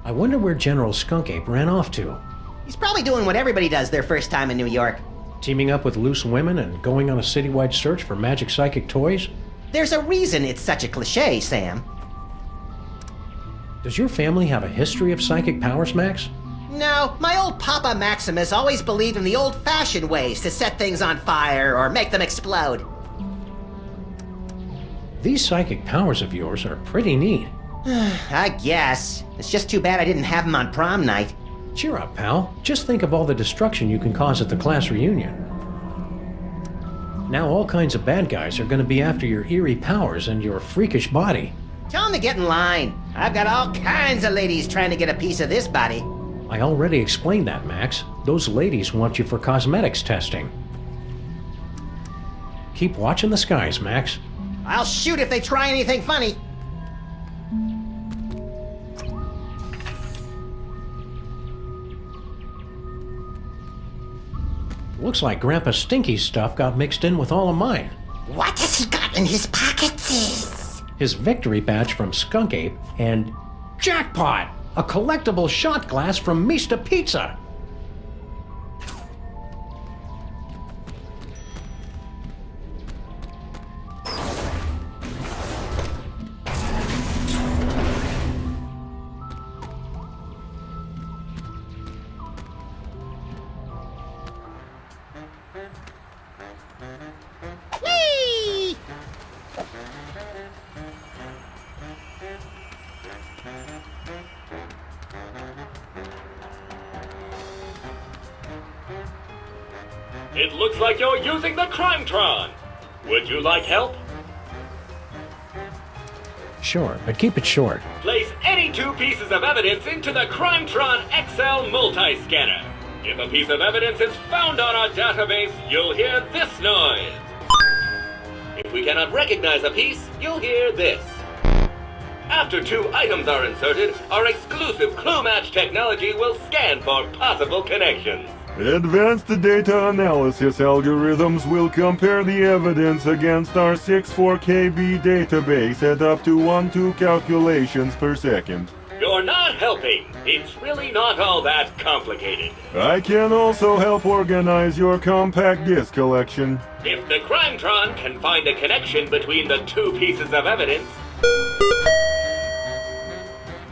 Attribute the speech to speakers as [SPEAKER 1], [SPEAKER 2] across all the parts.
[SPEAKER 1] I wonder where General Skunkape ran off to.
[SPEAKER 2] He's probably doing what everybody does their first time in New York.
[SPEAKER 1] Teaming up with loose women and going on a citywide search for magic psychic toys?
[SPEAKER 2] There's a reason it's such a cliche, Sam.
[SPEAKER 1] Does your family have a history of psychic powers, Max?
[SPEAKER 2] No, my old Papa Maximus always believed in the old-fashioned ways to set things on fire or make them explode.
[SPEAKER 1] These psychic powers of yours are pretty neat.
[SPEAKER 2] I guess. It's just too bad I didn't have them on prom night.
[SPEAKER 1] Cheer up, pal. Just think of all the destruction you can cause at the class reunion. Now all kinds of bad guys are going to be after your eerie powers and your freakish body.
[SPEAKER 2] Tell them to get in line. I've got all kinds of ladies trying to get a piece of this body.
[SPEAKER 1] I already explained that, Max. Those ladies want you for cosmetics testing. Keep watching the skies, Max.
[SPEAKER 2] I'll shoot if they try anything funny.
[SPEAKER 1] Looks like Grandpa Stinky's stuff got mixed in with all of mine.
[SPEAKER 2] What has he got in his pockets?
[SPEAKER 1] His victory badge from Skunkape and jackpot! A collectible shot glass from Mista Pizza!
[SPEAKER 2] Whee!
[SPEAKER 3] It looks like you're using the Crimetron. Would you like help?
[SPEAKER 1] Sure, but keep it short.
[SPEAKER 3] Place any two pieces of evidence into the Crimetron XL multi-scanner. If a piece of evidence is found on our database, you'll hear this noise. If we cannot recognize a piece, you'll hear this. After two items are inserted, our exclusive clue match technology will scan for possible connections.
[SPEAKER 4] Advanced data analysis algorithms will compare the evidence against our 64KB database at up to 1-2 calculations per second.
[SPEAKER 3] You're not helping. It's really not all that complicated.
[SPEAKER 4] I can also help organize your compact disc collection.
[SPEAKER 3] If the Crimetron can find a connection between the two pieces of evidence,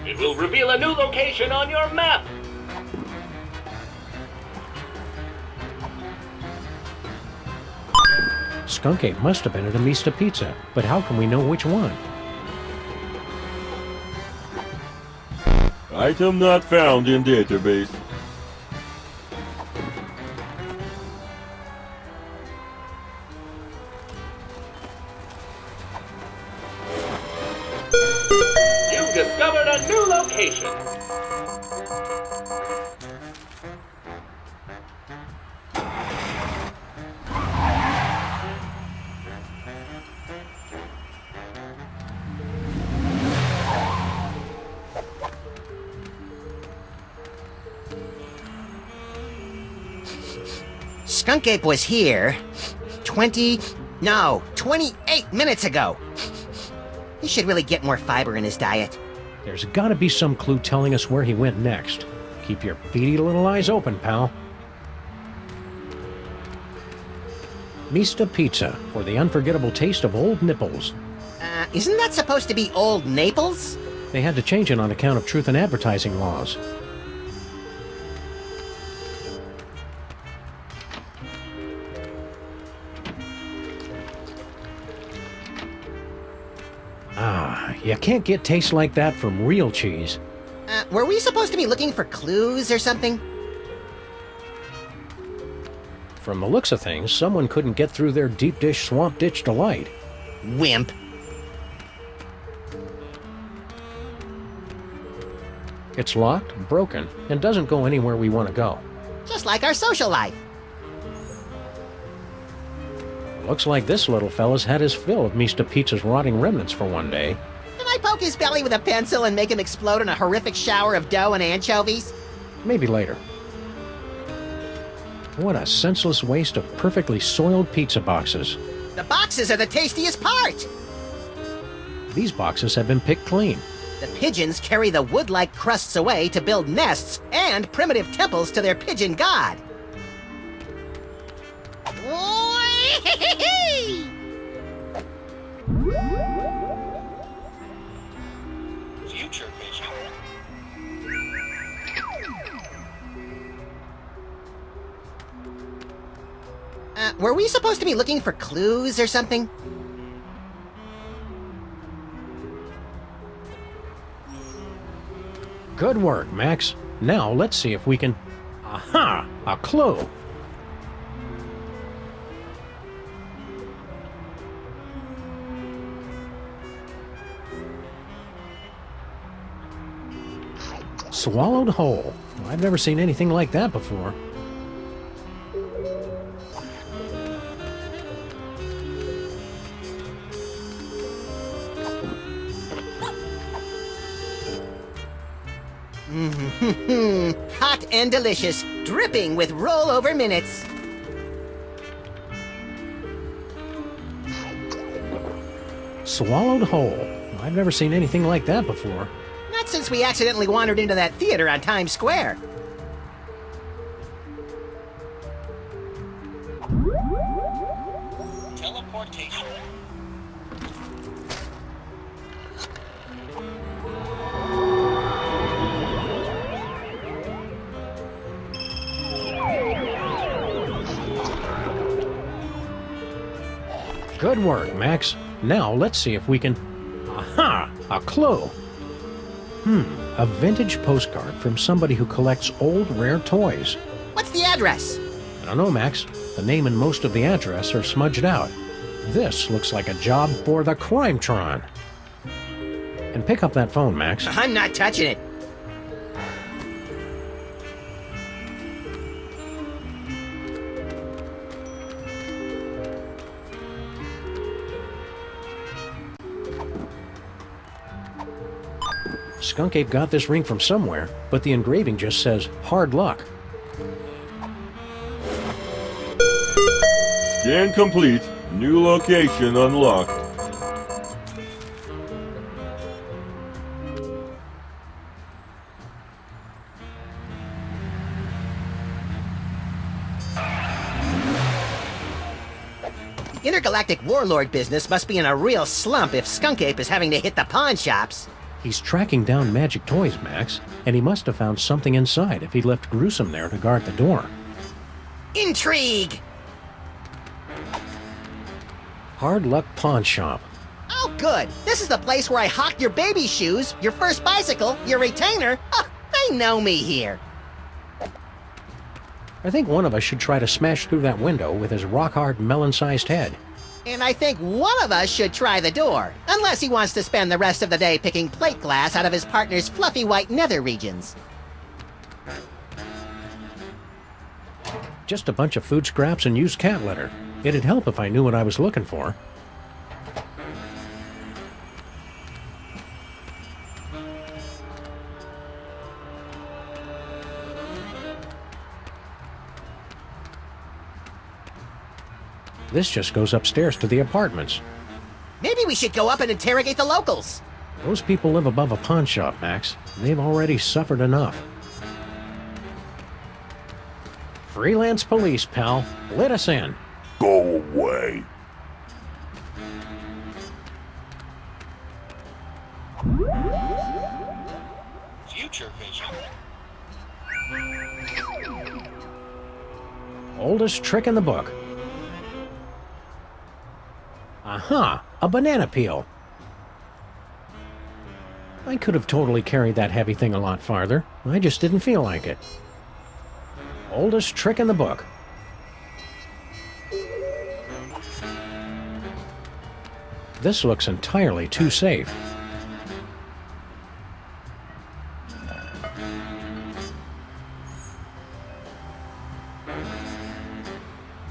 [SPEAKER 3] it will reveal a new location on your map.
[SPEAKER 1] Skunkape must have been at a Mista Pizza, but how can we know which one?
[SPEAKER 4] Item not found in database.
[SPEAKER 3] You've discovered a new location.
[SPEAKER 2] Skunkape was here 28 minutes ago. He should really get more fiber in his diet.
[SPEAKER 1] There's gotta be some clue telling us where he went next. Keep your beady little eyes open, pal. Mista Pizza, for the unforgettable taste of old nipples.
[SPEAKER 2] Isn't that supposed to be Old Naples?
[SPEAKER 1] They had to change it on account of truth in advertising laws. You can't get taste like that from real cheese.
[SPEAKER 2] Were we supposed to be looking for clues or something?
[SPEAKER 1] From the looks of things, someone couldn't get through their deep dish swamp ditch delight.
[SPEAKER 2] Wimp.
[SPEAKER 1] It's locked, broken, and doesn't go anywhere we want to go.
[SPEAKER 2] Just like our social life.
[SPEAKER 1] Looks like this little fella's had his fill of Mista Pizza's rotting remnants for one day.
[SPEAKER 2] Can I poke his belly with a pencil and make him explode in a horrific shower of dough and anchovies?
[SPEAKER 1] Maybe later. What a senseless waste of perfectly soiled pizza boxes.
[SPEAKER 2] The boxes are the tastiest part!
[SPEAKER 1] These boxes have been picked clean.
[SPEAKER 2] The pigeons carry the wood-like crusts away to build nests and primitive temples to their pigeon god.
[SPEAKER 5] Future vision.
[SPEAKER 2] Were we supposed to be looking for clues or something?
[SPEAKER 1] Good work, Max. Now let's see if we can... Aha! A clue! Swallowed whole. I've never seen anything like that before.
[SPEAKER 2] Hot and delicious, dripping with rollover minutes.
[SPEAKER 1] Swallowed whole. I've never seen anything like that before.
[SPEAKER 2] Not since we accidentally wandered into that theater on Times Square.
[SPEAKER 5] Teleportation.
[SPEAKER 1] Good work, Max. Now let's see if we can... Aha! A clue! A vintage postcard from somebody who collects old, rare toys.
[SPEAKER 2] What's the address?
[SPEAKER 1] I don't know, Max. The name and most of the address are smudged out. This looks like a job for the Crimetron. And pick up that phone, Max.
[SPEAKER 2] I'm not touching it.
[SPEAKER 1] Skunk Ape got this ring from somewhere, but the engraving just says, hard luck.
[SPEAKER 4] Scan complete. New location unlocked.
[SPEAKER 2] The intergalactic warlord business must be in a real slump if Skunk Ape is having to hit the pawn shops.
[SPEAKER 1] He's tracking down magic toys, Max, and he must have found something inside if he left Gruesome there to guard the door.
[SPEAKER 2] Intrigue!
[SPEAKER 1] Hard Luck Pawn Shop.
[SPEAKER 2] Oh, good. This is the place where I hawked your baby shoes, your first bicycle, your retainer. Oh, they know me here.
[SPEAKER 1] I think one of us should try to smash through that window with his rock-hard melon-sized head.
[SPEAKER 2] And I think one of us should try the door, unless he wants to spend the rest of the day picking plate glass out of his partner's fluffy white nether regions.
[SPEAKER 1] Just a bunch of food scraps and used cat litter. It'd help if I knew what I was looking for. This just goes upstairs to the apartments.
[SPEAKER 2] Maybe we should go up and interrogate the locals.
[SPEAKER 1] Those people live above a pawn shop, Max. They've already suffered enough. Freelance police, pal. Let us in.
[SPEAKER 4] Go away.
[SPEAKER 5] Future vision.
[SPEAKER 1] Oldest trick in the book. Aha! A banana peel. I could have totally carried that heavy thing a lot farther. I just didn't feel like it. Oldest trick in the book. This looks entirely too safe.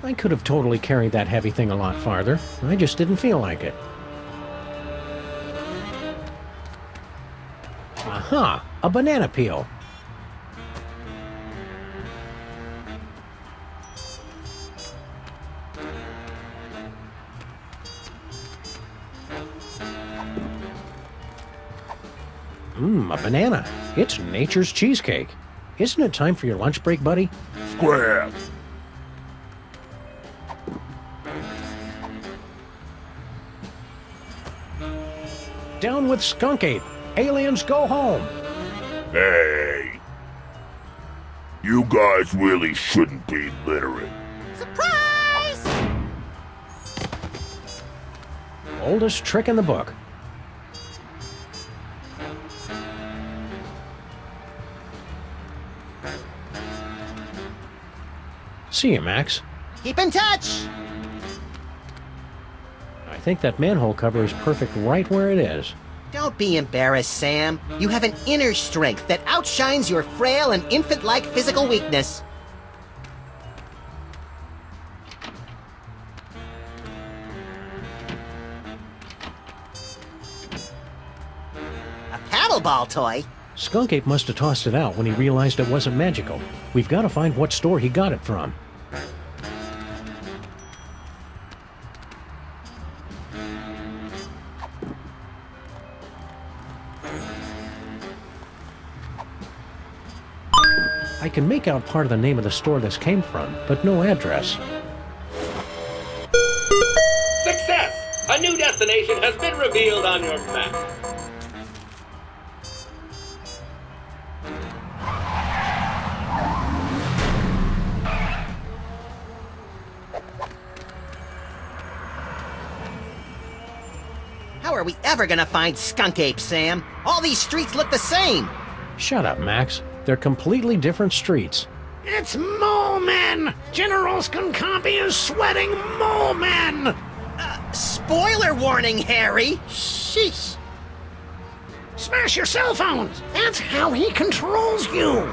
[SPEAKER 1] I could have totally carried that heavy thing a lot farther. I just didn't feel like it. Aha! A banana peel. A banana. It's nature's cheesecake. Isn't it time for your lunch break, buddy?
[SPEAKER 4] Scram!
[SPEAKER 1] Down with Skunk Ape. Aliens go home.
[SPEAKER 4] Hey! You guys really shouldn't be littering.
[SPEAKER 2] Surprise!
[SPEAKER 1] Oldest trick in the book. See you, Max.
[SPEAKER 2] Keep in touch!
[SPEAKER 1] I think that manhole cover is perfect right where it is.
[SPEAKER 2] Don't be embarrassed, Sam. You have an inner strength that outshines your frail and infant-like physical weakness. A paddleball toy?
[SPEAKER 1] Skunk Ape must have tossed it out when he realized it wasn't magical. We've got to find what store he got it from. I can make out part of the name of the store this came from, but no address.
[SPEAKER 3] Success! A new destination has been revealed on your map.
[SPEAKER 2] How are we ever gonna find Skunk Ape, Sam? All these streets look the same!
[SPEAKER 1] Shut up, Max. They're completely different streets.
[SPEAKER 6] It's Mole Men! General Skunkapi is sweating Mole Men!
[SPEAKER 2] Spoiler warning, Harry!
[SPEAKER 6] Sheesh! Smash your cell phones! That's how he controls you!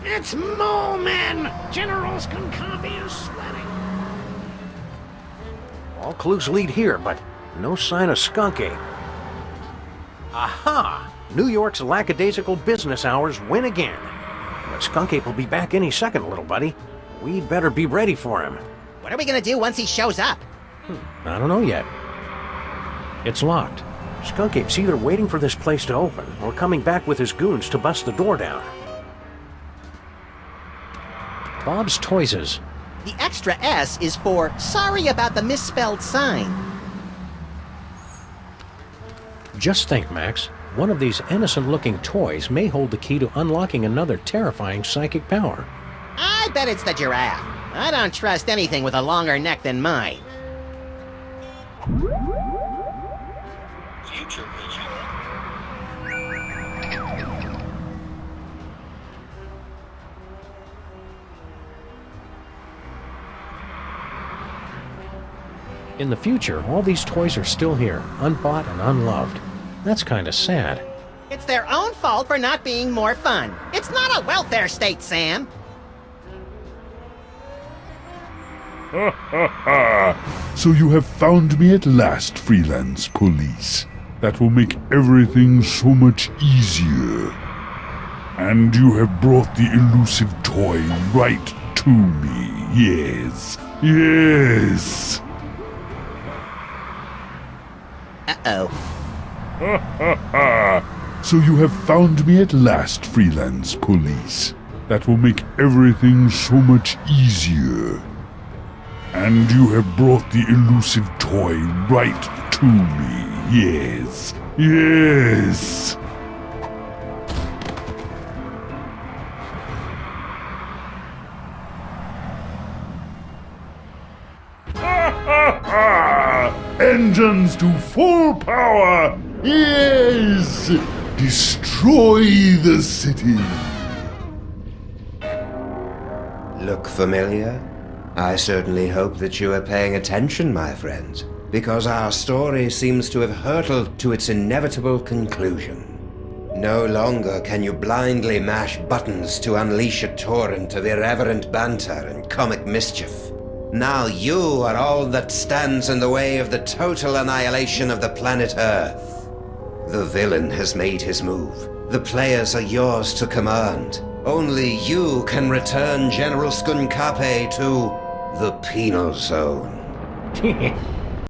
[SPEAKER 6] It's Mole Men! General Skunkapi is sweating.
[SPEAKER 1] All clues lead here, but no sign of Skunk Ape. Aha! New York's lackadaisical business hours win again. But Skunk Ape will be back any second, little buddy. We'd better be ready for him.
[SPEAKER 2] What are we gonna do once he shows up?
[SPEAKER 1] I don't know yet. It's locked. Skunk Ape's either waiting for this place to open or coming back with his goons to bust the door down. Bob's Toyses.
[SPEAKER 2] The extra S is for sorry about the misspelled sign.
[SPEAKER 1] Just think, Max. One of these innocent-looking toys may hold the key to unlocking another terrifying psychic power.
[SPEAKER 2] I bet it's the giraffe. I don't trust anything with a longer neck than mine.
[SPEAKER 5] Future vision.
[SPEAKER 1] In the future, all these toys are still here, unbought and unloved. That's kind of sad.
[SPEAKER 2] It's their own fault for not being more fun. It's not a welfare state, Sam.
[SPEAKER 7] So you have found me at last, freelance police. That will make everything so much easier. And you have brought the elusive toy right to me. Yes. Yes.
[SPEAKER 2] Uh-oh.
[SPEAKER 7] So you have found me at last, freelance police. That will make everything so much easier. And you have brought the elusive toy right to me. Yes. Yes. Engines to full power! Yes! Destroy the city!
[SPEAKER 8] Look familiar? I certainly hope that you are paying attention, my friends, because our story seems to have hurtled to its inevitable conclusion. No longer can you blindly mash buttons to unleash a torrent of irreverent banter and comic mischief. Now you are all that stands in the way of the total annihilation of the planet Earth. The villain has made his move. The players are yours to command. Only you can return General Skunkape to the penal zone.